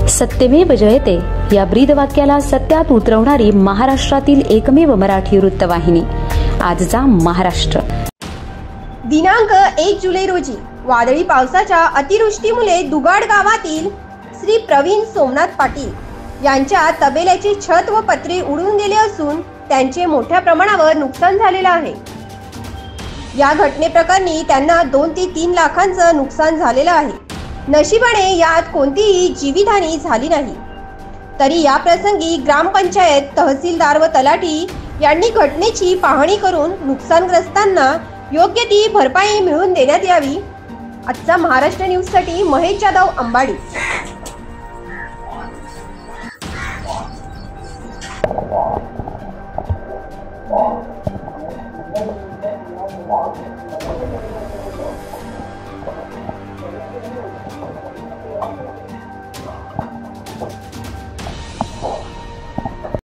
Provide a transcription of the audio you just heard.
सत्यमेव जयते या ब्रीदवाक्याला सत्यात उतरवणारी महाराष्ट्रातील एकमेव मराठी वृत्तवाहिनी आजचा महाराष्ट्र। दिनांक 1 जुलै रोजी वादळी पावसाच्या अतिवृष्टीमुळे दुगाड गावातील श्री प्रवीण सोमनाथ पाटील यांच्या तबेल्याची छत व पत्रे उडून गेले असून त्यांचे मोठ्या प्रमाणावर नुकसान झालेले आहे। या घटनेप्रकरणी त्यांना 2 ते 3 लाखांचं नुकसान झालेलं आहे। नशिबाने यात कोणतीही जीवितहानी झाली नाही। तरी या प्रसंगी ग्रामपंचायत, तहसीलदार व तलाठी यांनी घटनेची पाहणी करून नुकसानग्रस्तांना योग्य ती भरपाई मिळवून देण्यात यावी। आजचा महाराष्ट्र न्यूज साठी महेश जाधव, अंबाडी।